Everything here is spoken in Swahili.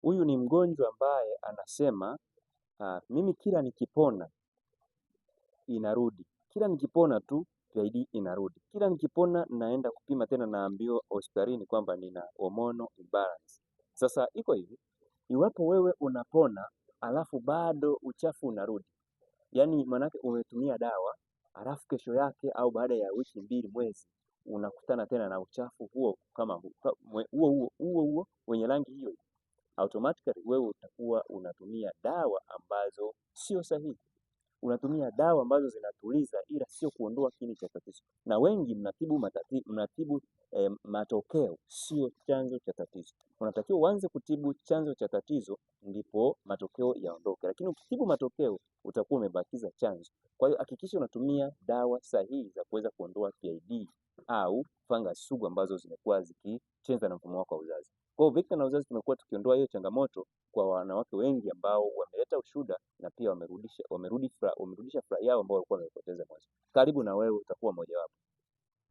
Huyu ni mgonjwa ambaye anasema mimi kila nikipona inarudi, kila nikipona tu PID inarudi, kila nikipona naenda kupima tena naambiwa hospitalini kwamba nina hormonal imbalance. Sasa iko hivi, iwapo wewe unapona alafu bado uchafu unarudi, yaani manake umetumia dawa alafu kesho yake au baada ya wiki mbili, mwezi, unakutana tena na uchafu huo kama huo wenye rangi hiyo, automatically wewe utakuwa unatumia dawa ambazo sio sahihi. Unatumia dawa ambazo zinatuliza ila sio kuondoa kiini cha tatizo. Na wengi mnatibu matokeo, sio chanzo cha tatizo. Unatakiwa uanze kutibu chanzo cha tatizo ndipo matokeo yaondoke. Lakini ukitibu matokeo utakuwa umebakiza chanzo. Kwa hiyo hakikisha unatumia dawa sahihi za kuweza kuondoa PID au fungus sugu ambazo zimekuwa zikicheza na mfumo wako wa uzazi. Kwa hiyo VECTA na uzazi tumekuwa tukiondoa hiyo changamoto kwa wanawake wengi ambao wameleta ushuhuda na pia wamerudisha furaha yao ambao walikuwa wamepoteza mwanzo. Karibu na wewe utakuwa mmoja wapo.